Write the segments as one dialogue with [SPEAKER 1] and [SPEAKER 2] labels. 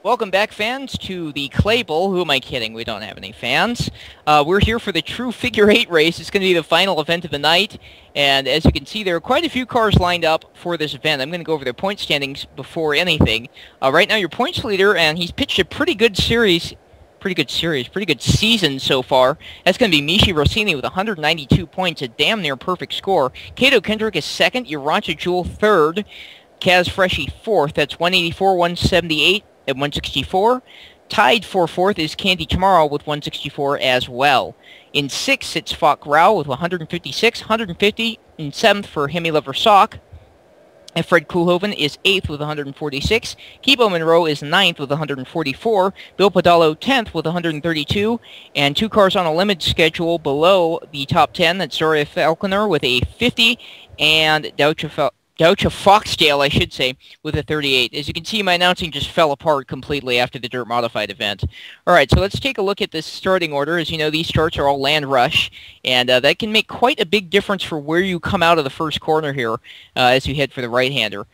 [SPEAKER 1] Welcome back, fans, to the Claybowl. Who am I kidding? We don't have any fans. We're here for the TROO Figure 8 race. It's going to be the final event of the night, and as you can see, there are quite a few cars lined up for this event. I'm going to go over their point standings before anything. Right now, your points leader, and he's pitched a pretty good season so far. That's going to be Michi Rossini with 192 points, a damn near perfect score. Kato Kendrick is second, Urantia Jewel third, Kaz Freshie fourth. That's 184, 178. At 164. Tied for fourth is Candy Tomorrow with 164 as well. In sixth, it's Fok Rao with 156, 150 in seventh for Hemi Lover Sock. And Fred Koolhoven is eighth with 146. Kibo Monroe is ninth with 144. Bill Podalo 10th with 132. And two cars on a limited schedule below the top 10. That's Zoria Falconer with a 50 and Gaucha Foxdale, I should say, with a 38. As you can see, my announcing just fell apart completely after the Dirt Modified event. Alright, so let's take a look at this starting order. As you know, these starts are all land rush, and that can make quite a big difference for where you come out of the first corner here as you head for the right-hander.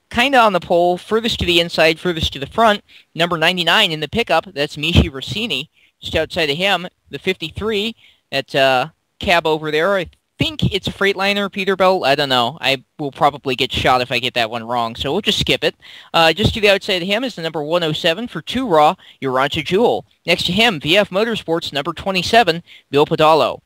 [SPEAKER 1] Kind of on the pole, furthest to the inside, furthest to the front, number 99 in the pickup, that's Michi Rossini. Just outside of him, the 53, that cab over there, I think it's a Freightliner, Peterbilt. I don't know. I will probably get shot if I get that one wrong, so we'll just skip it. Just to the outside of him is the number 107 for 2 Raw, Urantia Jewel. Next to him, VF Motorsports, number 27, Bill Podalo.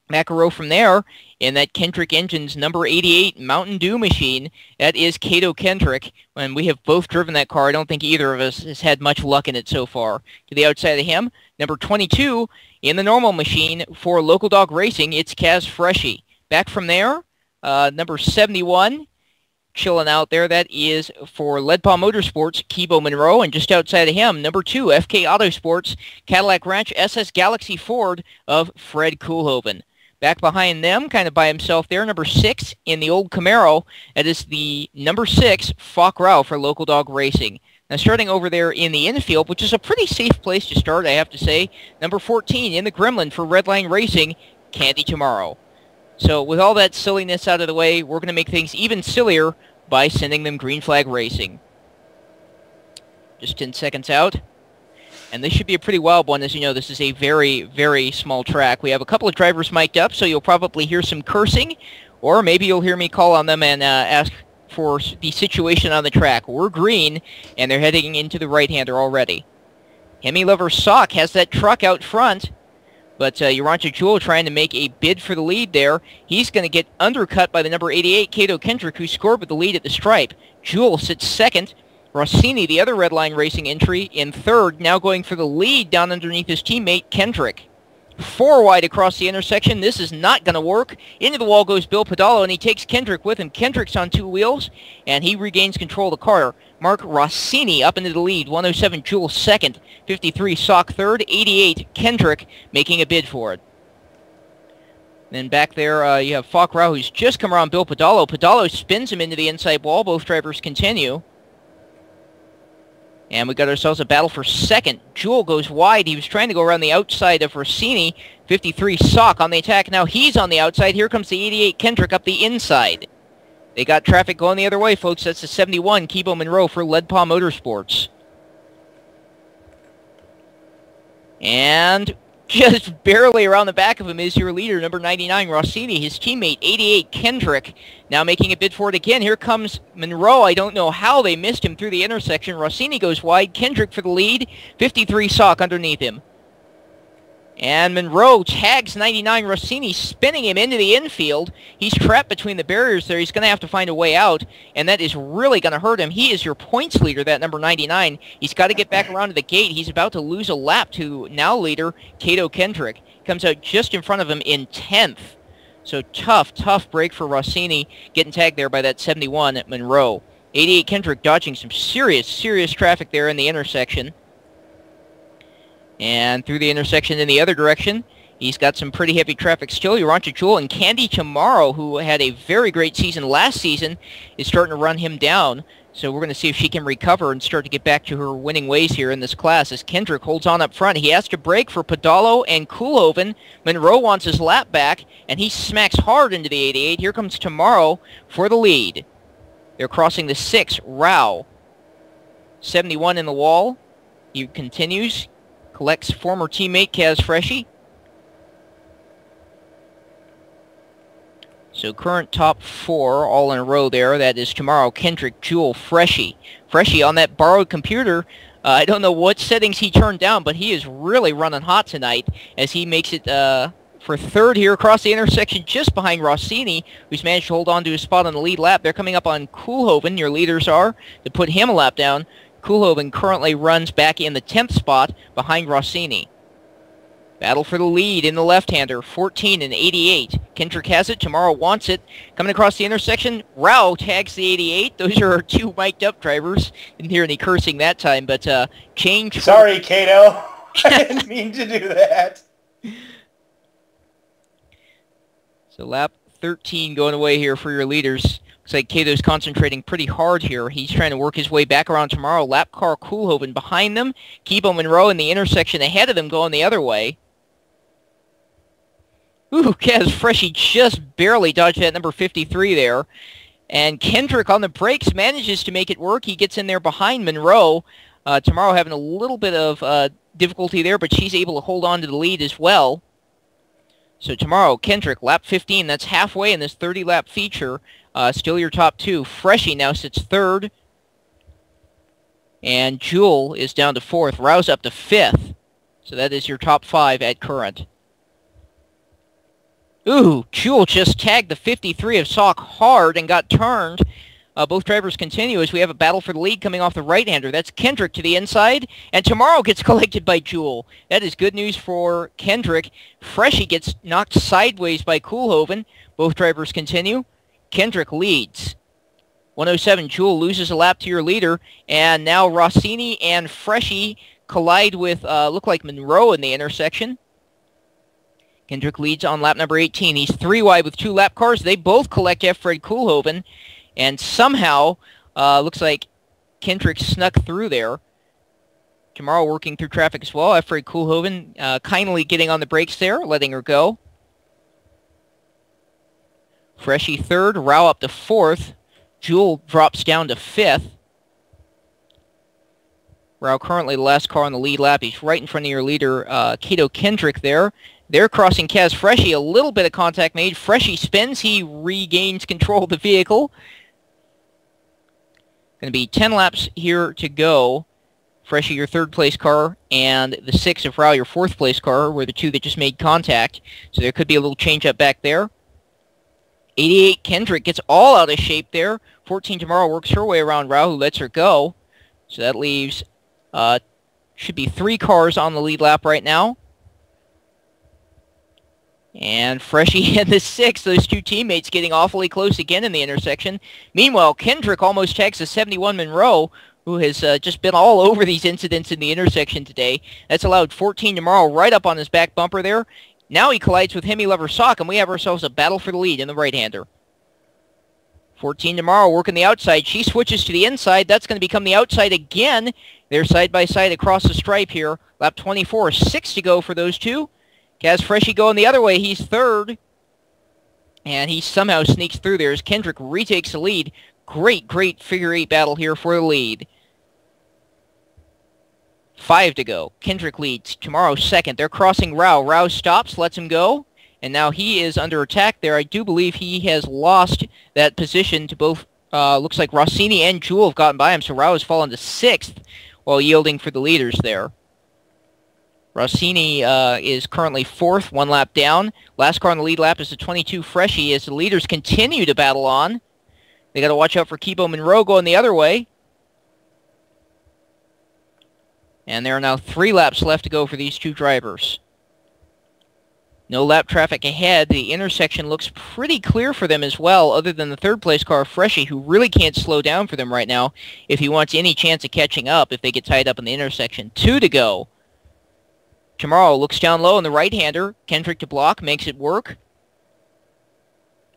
[SPEAKER 1] Back a row from there, in that Kendrick Engines number 88 Mountain Dew machine, that is Kato Kendrick. And we have both driven that car. I don't think either of us has had much luck in it so far. To the outside of him, number 22 in the normal machine for Local Dog Racing, it's Kaz Freshie. Back from there, number 71, chilling out there, that is for Leadpaw Motorsports, Kibo Monroe. And just outside of him, number 2, FK Autosports, Cadillac Ranch SS Galaxy Ford of Fred Koolhoven. Back behind them, kind of by himself there, number 6 in the old Camaro. That is the number 6 Fok Rao for Local Dog Racing. Now starting over there in the infield, which is a pretty safe place to start, I have to say, number 14 in the Gremlin for Redline Racing, Candy Tomorrow. So with all that silliness out of the way, we're going to make things even sillier by sending them Green Flag Racing. Just 10 seconds out. And this should be a pretty wild one. As you know, this is a very, very small track. We have a couple of drivers mic'd up, so you'll probably hear some cursing, or maybe you'll hear me call on them and ask for the situation on the track. We're green, and they're heading into the right-hander already. Hemi Lover Sock has that truck out front, but Urantia Jewel trying to make a bid for the lead there. He's going to get undercut by the number 88, Kato Kendrick, who scored with the lead at the stripe. Jewel sits second. Rossini, the other Redline Racing entry, in third, now going for the lead down underneath his teammate, Kendrick. 4 wide across the intersection. This is not going to work. Into the wall goes Bill Podalo, and he takes Kendrick with him. Kendrick's on 2 wheels, and he regains control of the car. Mark Rossini up into the lead. 107 Jewel second. 53 Sock third. 88 Kendrick making a bid for it. Then back there you have Fok Rao, who's just come around Bill Podalo. Podalo spins him into the inside wall. Both drivers continue. And we got ourselves a battle for second. Jewel goes wide. He was trying to go around the outside of Rossini. 53 Sock on the attack. Now he's on the outside. Here comes the 88 Kendrick up the inside. They got traffic going the other way, folks. That's the 71 Kibo Monroe for Leadpaw Motorsports. And just barely around the back of him is your leader, number 99, Rossini. His teammate, 88, Kendrick, now making a bid for it again. Here comes Monroe. I don't know how they missed him through the intersection. Rossini goes wide. Kendrick for the lead. 53 Sock underneath him. And Monroe tags 99 Rossini, spinning him into the infield. He's trapped between the barriers there. He's going to have to find a way out, and that is really going to hurt him. He is your points leader, that number 99. He's got to get back around to the gate. He's about to lose a lap to now leader Kato Kendrick. Comes out just in front of him in 10th. So tough break for Rossini, getting tagged there by that 71 at Monroe. 88 Kendrick dodging some serious traffic there in the intersection. And through the intersection in the other direction He's got some pretty heavy traffic still. Urantia Jewel and Candy Tomorrow, who had a very great season last season, is starting to run him down. So we're going to see if she can recover and start to get back to her winning ways here in this class as Kendrick holds on up front. He has to break for Podolo and Koolhoven. Monroe wants his lap back, and he smacks hard into the 88. Here comes Tomorrow for the lead. They're crossing the 6. Rao. 71 in the wall. He continues. Collects former teammate Kaz Freshy. So current top 4 all in a row there. That is Tomorrow, Kendrick, Jewel, Freshy. Freshy on that borrowed computer. I don't know what settings he turned down, but he is really running hot tonight as he makes it for third here across the intersection just behind Rossini, who's managed to hold on to his spot on the lead lap. They're coming up on Koolhoven, your leaders are, to put him a lap down. Koolhoven currently runs back in the 10th spot behind Rossini. Battle for the lead in the left-hander, 14 and 88. Kendrick has it, Tomorrow wants it. Coming across the intersection, Rao tags the 88. Those are our 2 mic'd-up drivers. Didn't hear any cursing that time, but change...
[SPEAKER 2] Sorry, Kato. I didn't mean to do that.
[SPEAKER 1] So lap 13 going away here for your leaders. Looks like Kato's concentrating pretty hard here. He's trying to work his way back around Tomorrow. Lap car Koolhoven behind them. Kibo Monroe in the intersection ahead of them going the other way. Ooh, Kaz Freshy just barely dodged that number 53 there. And Kendrick on the brakes manages to make it work. He gets in there behind Monroe. Tomorrow having a little bit of difficulty there, but she's able to hold on to the lead as well. So Tomorrow, Kendrick, lap 15. That's halfway in this 30-lap feature. Still your top 2. Freshy now sits 3rd. And Jewel is down to 4th. Rouse up to 5th. So that is your top 5 at current. Ooh, Jewel just tagged the 53 of Salk hard and got turned. Both drivers continue as we have a battle for the lead coming off the right-hander. That's Kendrick to the inside, and Tomorrow gets collected by Jewel. That is good news for Kendrick. Freshy gets knocked sideways by Koolhoven. Both drivers continue. Kendrick leads. 107, Jewel loses a lap to your leader, and now Rossini and Freshy collide with, look like Monroe in the intersection. Kendrick leads on lap number 18. He's 3 wide with 2 lap cars. They both collect F. Fred Koolhoven. And somehow, looks like Kendrick snuck through there. Tomorrow working through traffic as well. F. Fred Koolhoven kindly getting on the brakes there, letting her go. Freshy 3rd. Rao up to 4th. Jewel drops down to 5th. Rao currently the last car on the lead lap. He's right in front of your leader, Kato Kendrick there. They're crossing Kaz Freshy. A little bit of contact made. Freshy spins. He regains control of the vehicle. Going to be 10 laps here to go. Freshy, your 3rd place car, and the 6 of Rao, your 4th place car, were the 2 that just made contact. So there could be a little change up back there. 88 Kendrick gets all out of shape there. 14 Tomorrow works her way around Rao, who lets her go. So that leaves, should be 3 cars on the lead lap right now. And Freshy and the 6, those 2 teammates getting awfully close again in the intersection. Meanwhile, Kendrick almost tags the 71 Monroe, who has just been all over these incidents in the intersection today. That's allowed 14 Tomorrow right up on his back bumper there. Now he collides with Hemi Lover Sock, and we have ourselves a battle for the lead in the right-hander. 14 Tomorrow working the outside. She switches to the inside. That's going to become the outside again. They're side by side across the stripe here. Lap 24, 6 to go for those 2. Kaz Freshy going the other way. He's 3rd. And he somehow sneaks through there as Kendrick retakes the lead. Great figure 8 battle here for the lead. 5 to go. Kendrick leads. Tomorrow 2nd. They're crossing Rao. Rao stops, lets him go. And now he is under attack there. I do believe he has lost that position to both, looks like Rossini and Jewel have gotten by him. So Rao has fallen to 6th while yielding for the leaders there. Rossini is currently 4th, 1 lap down. Last car on the lead lap is the 22 Freshy as the leaders continue to battle on. They got to watch out for Kibo Monroe going the other way. And there are now 3 laps left to go for these 2 drivers. No lap traffic ahead. The intersection looks pretty clear for them as well, other than the 3rd place car, Freshy, who really can't slow down for them right now if he wants any chance of catching up if they get tied up in the intersection. 2 to go. Tomorrow looks down low on the right-hander. Kendrick to block, makes it work.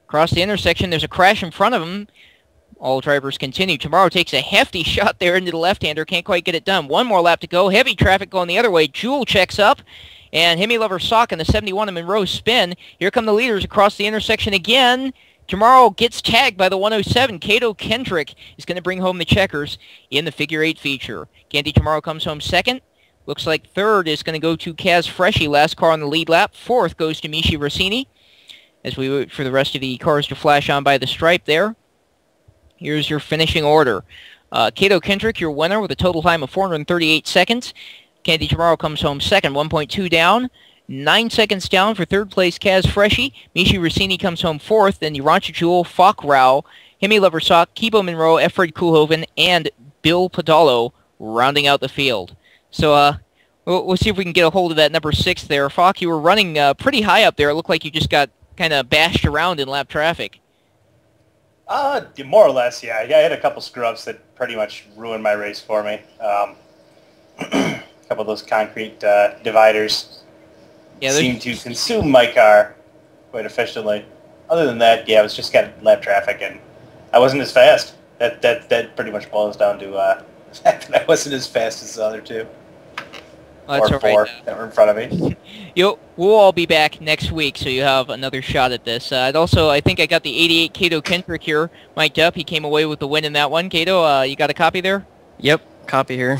[SPEAKER 1] Across the intersection, there's a crash in front of him. All drivers continue. Tomorrow takes a hefty shot there into the left-hander. Can't quite get it done. One more lap to go. Heavy traffic going the other way. Jewel checks up. And Hemi Lover Sock in the 71 of Monroe spin. Here come the leaders across the intersection again. Tomorrow gets tagged by the 107. Cato Kendrick is going to bring home the checkers in the figure 8 feature. Candy Tomorrow comes home second. Looks like third is going to go to Kaz Freshy, last car on the lead lap. Fourth goes to Michi Rossini as we wait for the rest of the cars to flash on by the stripe there. Here's your finishing order. Cato Kendrick, your winner, with a total time of 438 seconds. Candy Tomorrow comes home second, 1.2 down. 9 seconds down for third place Kaz Freshy. Michi Rossini comes home fourth. Then Urantia Jewel, Falk Rao, Hemi Lover Sock, Kibo Monroe, Efred Kulhoven, and Bill Podolo rounding out the field. So we'll see if we can get a hold of that number 6 there. Falk, you were running pretty high up there. It looked like you just got kind of bashed around in lap traffic.
[SPEAKER 2] More or less, yeah. I had a couple screw-ups that pretty much ruined my race for me. A couple of those concrete dividers seemed to consume my car quite efficiently. Other than that, yeah, it was just kind of lap traffic, and I wasn't as fast. That pretty much boils down to the fact that I wasn't as fast as the other two.
[SPEAKER 1] Well, that's
[SPEAKER 2] or four that were in front of me.
[SPEAKER 1] We'll all be back next week, so you have another shot at this. And also, I think I got the 88 Cato Kendrick here mic'd up. He came away with the win in that one. Cato, you got a copy there?
[SPEAKER 3] Yep, copy here.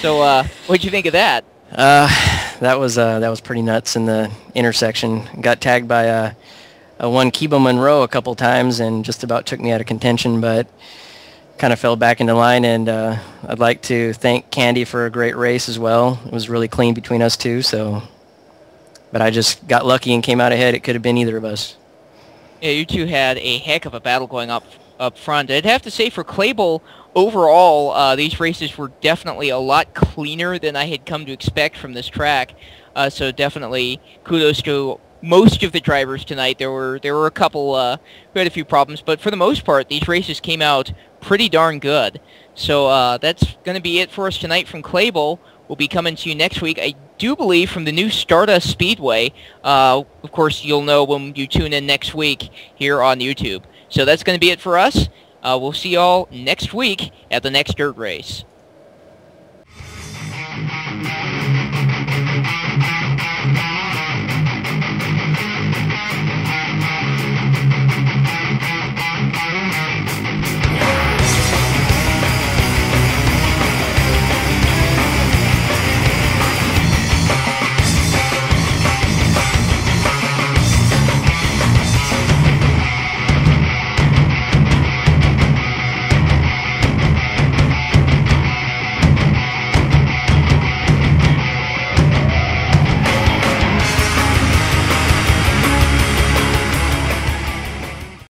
[SPEAKER 1] So, what'd you think of that?
[SPEAKER 3] That was pretty nuts in the intersection. Got tagged by a one Kibo Monroe a couple times and just about took me out of contention, but kind of fell back into line. And I'd like to thank Candy for a great race as well. It was really clean between us two. But I just got lucky and came out ahead. It could have been either of us.
[SPEAKER 1] Yeah, you two had a heck of a battle going up front. I'd have to say for Claybowl, overall, these races were definitely a lot cleaner than I had come to expect from this track. So definitely kudos to most of the drivers tonight. There were a couple who had a few problems, but for the most part, these races came out pretty darn good. So that's going to be it for us tonight from Claybowl. We'll be coming to you next week, I do believe, from the new Stardust Speedway. Of course, you'll know when you tune in next week here on YouTube. So that's going to be it for us. We'll see y'all next week at the next dirt race.